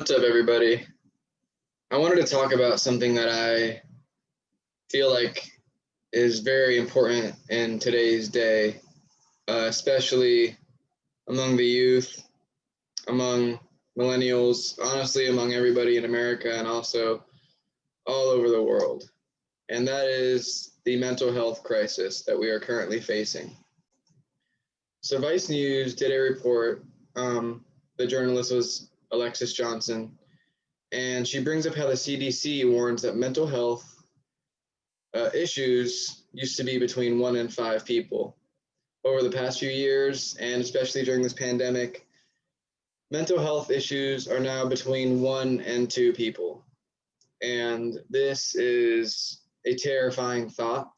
What's up, everybody? I wanted to talk about something that I feel like is very important in today's day, especially among the youth, among millennials, honestly, among everybody in America and also all over the world. And that is the mental health crisis that we are currently facing. So, Vice News did a report. The journalist was Alexis Johnson, and she brings up how the CDC warns that mental health issues used to be between 1 and 5 people. Over the past few years, and especially during this pandemic, mental health issues are now between 1 and 2 people. And this is a terrifying thought.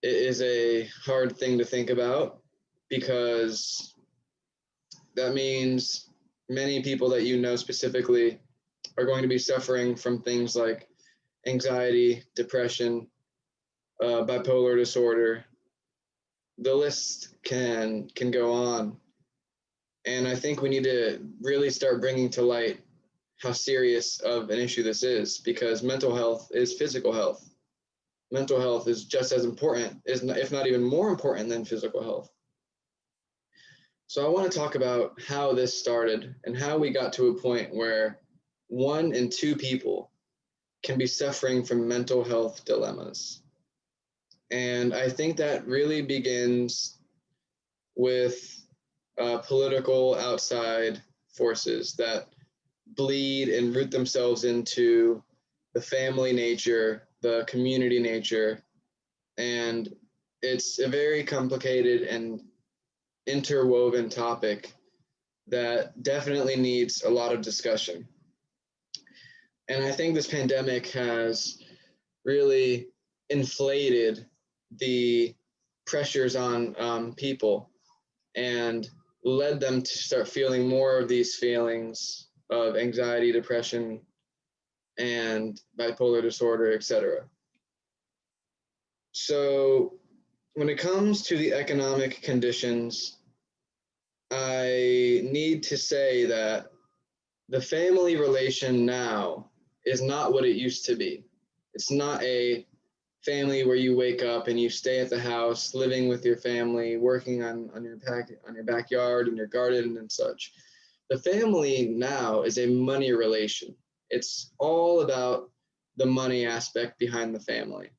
It is a hard thing to think about because that means many people that you know specifically are going to be suffering from things like anxiety, depression, bipolar disorder. The list can go on. And I think we need to really start bringing to light how serious of an issue this is, because mental health is physical health. Mental health is just as important, if not even more important than physical health. So I want to talk about how this started and how we got to a point where 1 and 2 people can be suffering from mental health dilemmas. And I think that really begins with political outside forces that bleed and root themselves into the family nature, the community nature, and it's a very complicated and interwoven topic that definitely needs a lot of discussion. And I think this pandemic has really inflated the pressures on people and led them to start feeling more of these feelings of anxiety, depression, and bipolar disorder, etc. So when it comes to the economic conditions, I need to say that the family relation now is not what it used to be. It's not a family where you wake up and you stay at the house, living with your family, working on your backyard and your garden and such. The family now is a money relation. It's all about the money aspect behind the family.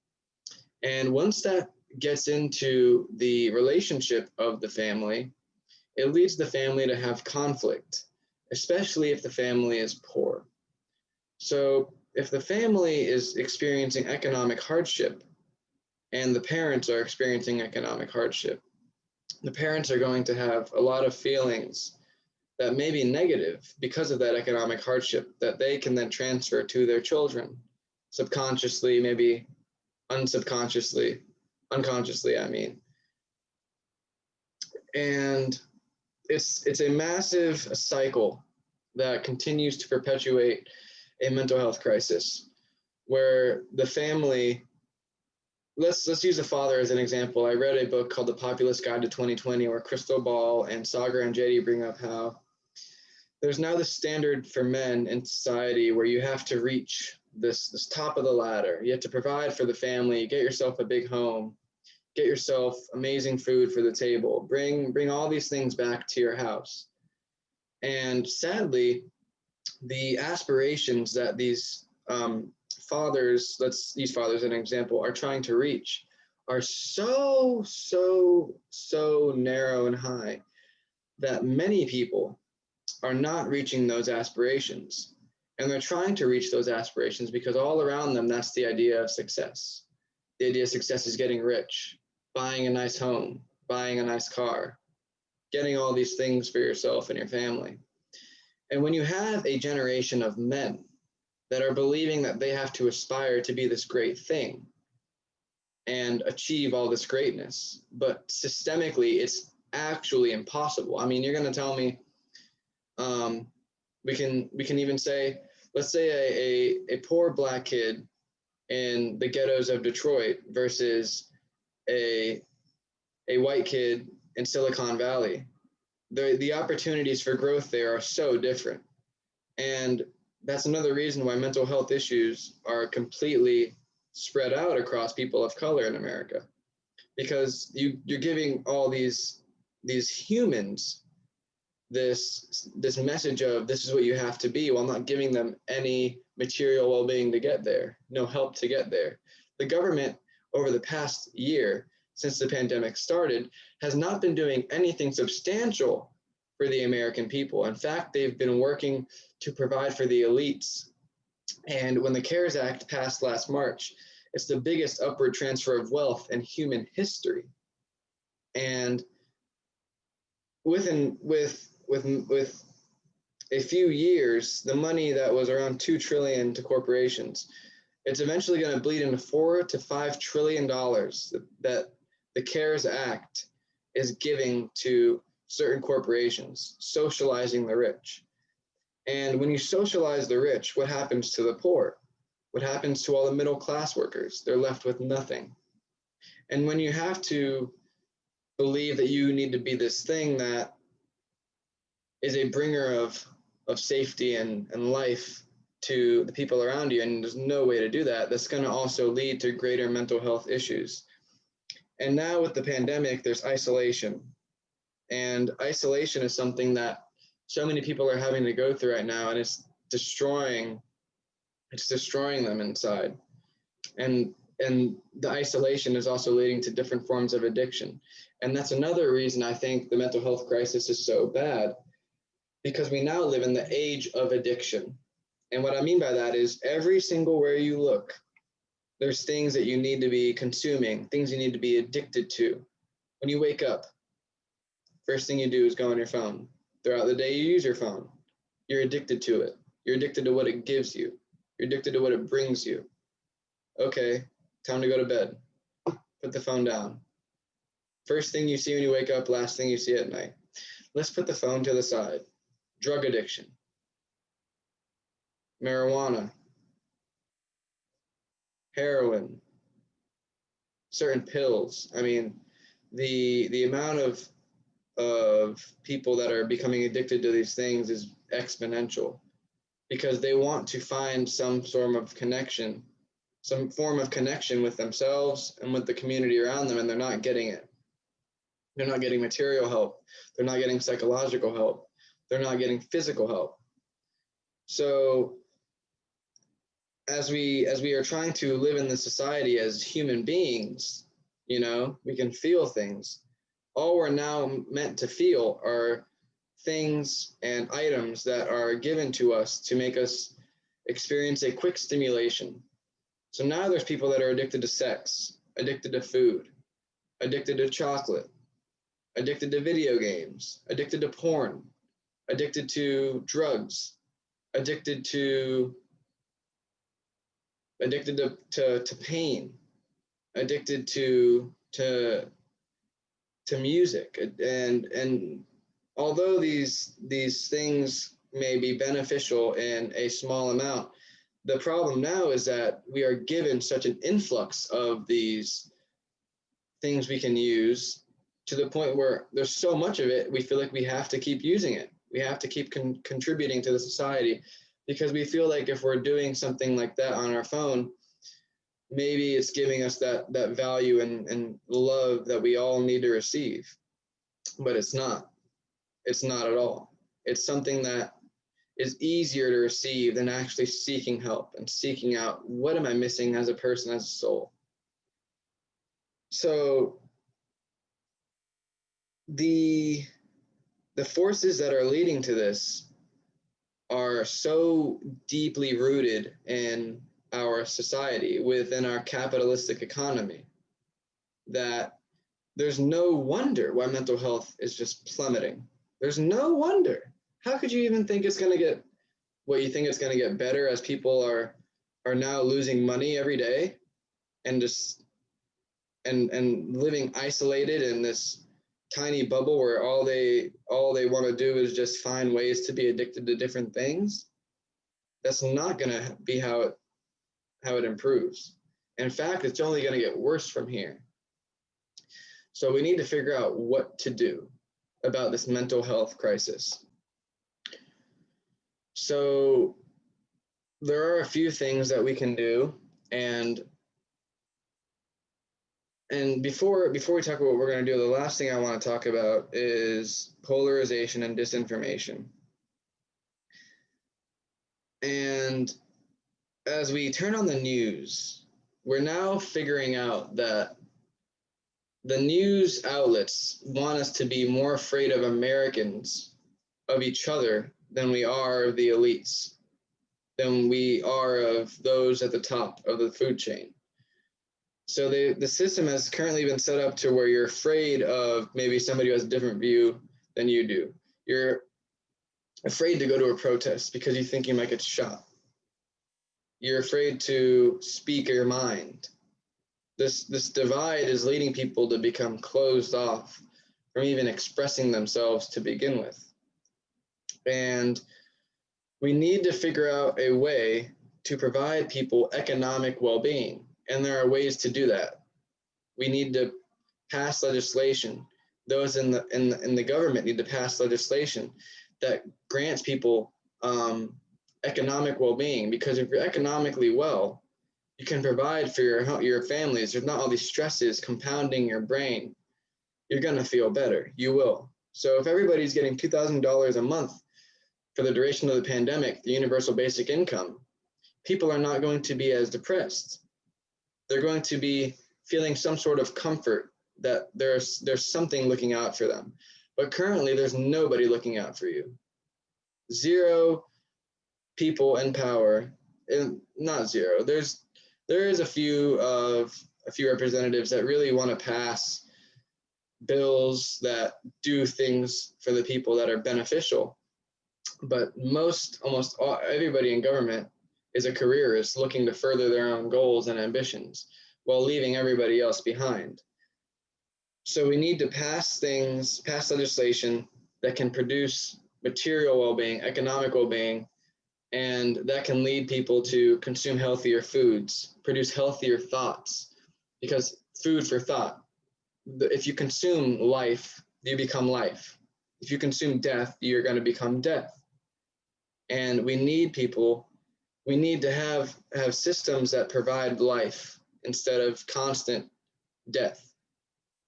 And once that gets into the relationship of the family, it leads the family to have conflict, especially if the family is poor. So if the family is experiencing economic hardship and the parents are experiencing economic hardship, the parents are going to have a lot of feelings that may be negative because of that economic hardship that they can then transfer to their children subconsciously, maybe unconsciously, I mean. And it's a massive cycle that continues to perpetuate a mental health crisis where the family, let's use a father as an example. I read a book called The Populist Guide to 2020 where Crystal Ball and Sagar and JD bring up how there's now this standard for men in society where you have to reach this top of the ladder. You have to provide for the family, get yourself a big home, get yourself amazing food for the table, bring all these things back to your house. And sadly, the aspirations that these fathers, let's use fathers as an example, are trying to reach are so narrow and high that many people are not reaching those aspirations. And they're trying to reach those aspirations because all around them, that's the idea of success. The idea of success is getting rich, buying a nice home, buying a nice car, getting all these things for yourself and your family. And when you have a generation of men that are believing that they have to aspire to be this great thing and achieve all this greatness, but systemically it's actually impossible. I mean, you're going to tell me, we can even say, let's say a poor black kid in the ghettos of Detroit versus a white kid in Silicon Valley. The opportunities for growth there are so different. And that's another reason why mental health issues are completely spread out across people of color in America, because you're giving all these humans this message of this is what you have to be, while not giving them any material well-being to get there, no help to get there. The government over the past year, since the pandemic started, has not been doing anything substantial for the American people. In fact, they've been working to provide for the elites. And when the CARES Act passed last March, it's the biggest upward transfer of wealth in human history. And with a few years, the money that was around 2 trillion to corporations, it's eventually going to bleed into 4 to 5 trillion dollars that the CARES Act is giving to certain corporations, socializing the rich. And when you socialize the rich, what happens to the poor? What happens to all the middle class workers? They're left with nothing. And when you have to believe that you need to be this thing that is a bringer of safety and life to the people around you, and there's no way to do that, that's going to also lead to greater mental health issues. And now with the pandemic, there's isolation. And isolation is something that so many people are having to go through right now, and it's destroying them inside. And the isolation is also leading to different forms of addiction. And that's another reason I think the mental health crisis is so bad, because we now live in the age of addiction. And what I mean by that is every single where you look, there's things that you need to be consuming, things you need to be addicted to. When you wake up, first thing you do is go on your phone. Throughout the day, you use your phone. You're addicted to it. You're addicted to what it gives you. You're addicted to what it brings you. Okay, time to go to bed. Put the phone down. First thing you see when you wake up, last thing you see at night. Let's put the phone to the side. Drug addiction, marijuana, heroin, certain pills. I mean, the amount of people that are becoming addicted to these things is exponential, because they want to find some form of connection with themselves and with the community around them, and they're not getting it. They're not getting material help. They're not getting psychological help. They're not getting physical help. So as we are trying to live in this society as human beings, we can feel things. All we're now meant to feel are things and items that are given to us to make us experience a quick stimulation. So now there's people that are addicted to sex, addicted to food, addicted to chocolate, addicted to video games, addicted to porn, addicted to drugs, addicted to pain, addicted to music. And although these things may be beneficial in a small amount, the problem now is that we are given such an influx of these things we can use, to the point where there's so much of it, we feel like we have to keep using it. We have to keep contributing to the society, because we feel like if we're doing something like that on our phone, maybe it's giving us that value and love that we all need to receive. But it's not. It's not at all. It's something that is easier to receive than actually seeking help and seeking out, what am I missing as a person, as a soul? So the forces that are leading to this are so deeply rooted in our society, within our capitalistic economy, that there's no wonder why mental health is just plummeting. There's no wonder. How could you even think it's going to get, what you think it's going to get better, as people are now losing money every day and just and living isolated in this tiny bubble where all they want to do is just find ways to be addicted to different things? That's not going to be how it improves. In fact, it's only going to get worse from here. So we need to figure out what to do about this mental health crisis. So there are a few things that we can do, and before we talk about what we're going to do, the last thing I want to talk about is polarization and disinformation. And as we turn on the news, we're now figuring out that the news outlets want us to be more afraid of Americans, of each other, than we are of the elites, than we are of those at the top of the food chain. So the system has currently been set up to where you're afraid of maybe somebody who has a different view than you do. You're afraid to go to a protest because you think you might get shot. You're afraid to speak your mind. This divide is leading people to become closed off from even expressing themselves to begin with. And we need to figure out a way to provide people economic well-being. And there are ways to do that. We need to pass legislation. Those in the government need to pass legislation that grants people economic well-being, because if you're economically well, you can provide for your families. There's not all these stresses compounding your brain. You're going to feel better. You will. So if everybody's getting $2,000 a month for the duration of the pandemic, the universal basic income, people are not going to be as depressed. They're going to be feeling some sort of comfort that there's something looking out for them. But currently, there's nobody looking out for you. Zero people in power, and not zero. There is a few representatives that really want to pass bills that do things for the people that are beneficial. But almost everybody in government is a careerist looking to further their own goals and ambitions while leaving everybody else behind. So we need to pass legislation that can produce material well-being, economic well-being, and that can lead people to consume healthier foods, produce healthier thoughts, because food for thought. If you consume life, you become life. If you consume death, you're going to become death. And we need to have systems that provide life instead of constant death.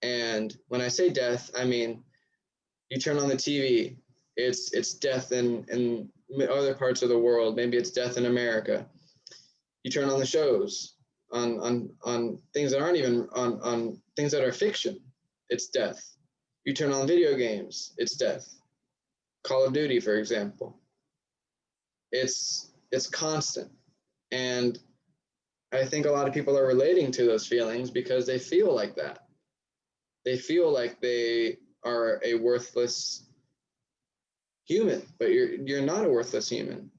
And when I say death, I mean, you turn on the TV, it's death in other parts of the world. Maybe it's death in America. You turn on the shows on things that aren't even on things that are fiction, it's death. You turn on video games, it's death. Call of Duty, for example. It's constant. And I think a lot of people are relating to those feelings because they feel like that. They feel like they are a worthless human, but you're not a worthless human.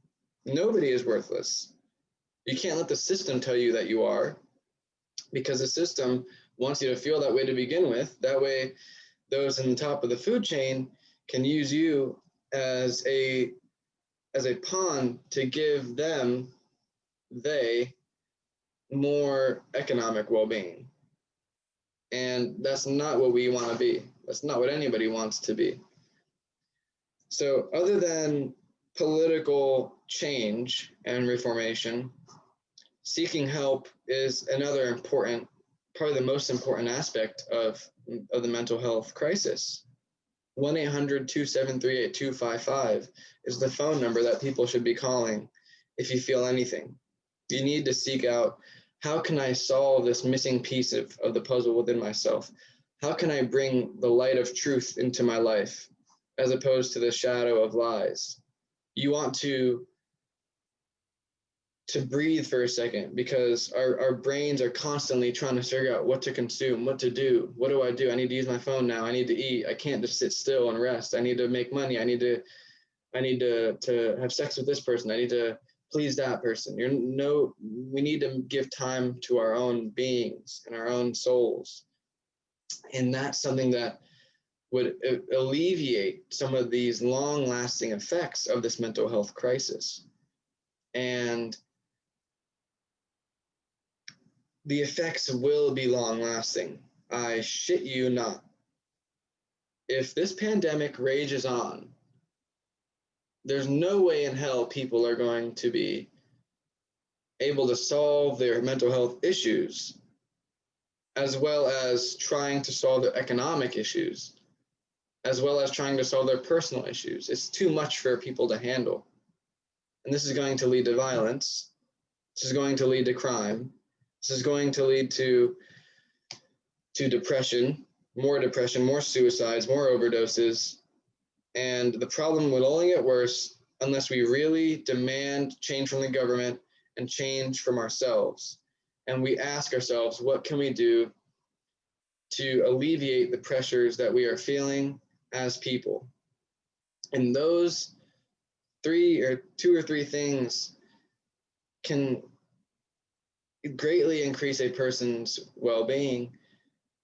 Nobody is worthless. You can't let the system tell you that you are, because the system wants you to feel that way to begin with. That way, those in the top of the food chain can use you as a pawn to give they more economic well-being. And that's not what we want to be. That's not what anybody wants to be. So other than political change and reformation, seeking help is another important, probably the most important aspect of the mental health crisis. 1-800-273-8255 is the phone number that people should be calling if you feel anything. You need to seek out, how can I solve this missing piece of the puzzle within myself? How can I bring the light of truth into my life as opposed to the shadow of lies? You want to breathe for a second, because our brains are constantly trying to figure out what to consume, what to do. What do? I need to use my phone now. I need to eat. I can't just sit still and rest. I need to make money. I need to have sex with this person. I need to please that person. We need to give time to our own beings and our own souls. And that's something that would alleviate some of these long-lasting effects of this mental health crisis. And the effects will be long-lasting. I shit you not. If this pandemic rages on, there's no way in hell people are going to be able to solve their mental health issues as well as trying to solve their economic issues, as well as trying to solve their personal issues. It's too much for people to handle. And this is going to lead to violence. This is going to lead to crime. This is going to lead to depression, more suicides, more overdoses. And the problem will only get worse unless we really demand change from the government and change from ourselves. And we ask ourselves, what can we do to alleviate the pressures that we are feeling as people? And those two or three things can greatly increase a person's well-being,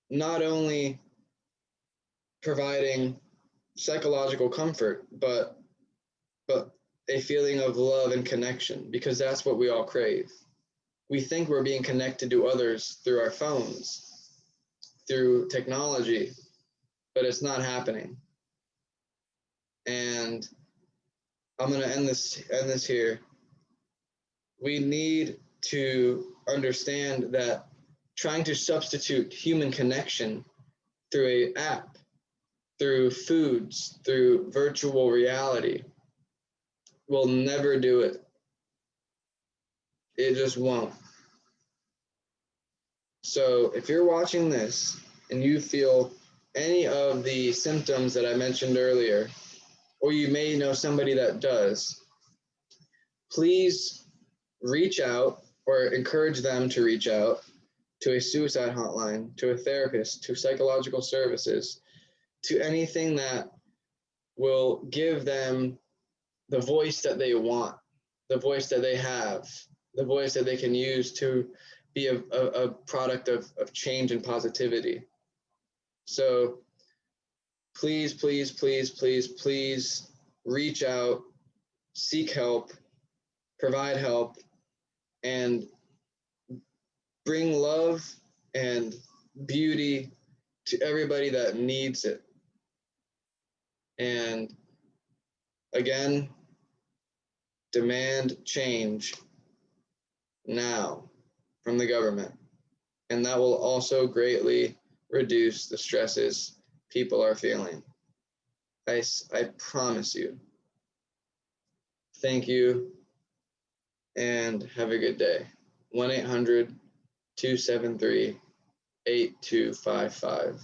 not only providing psychological comfort, but a feeling of love and connection, because that's what we all crave. We think we're being connected to others through our phones, through technology, but it's not happening. And I'm going to end this here. We need to understand that trying to substitute human connection through an app, through foods, through virtual reality, will never do it. It just won't. So if you're watching this and you feel any of the symptoms that I mentioned earlier, or you may know somebody that does, please reach out or encourage them to reach out to a suicide hotline, to a therapist, to psychological services, to anything that will give them the voice that they want, the voice that they have, the voice that they can use to be a product of change and positivity. So please, please, please, please, please reach out, seek help, provide help, and bring love and beauty to everybody that needs it. And again, demand change now from the government. And that will also greatly reduce the stresses people are feeling. I promise you. Thank you, and have a good day. 1-800-273-8255.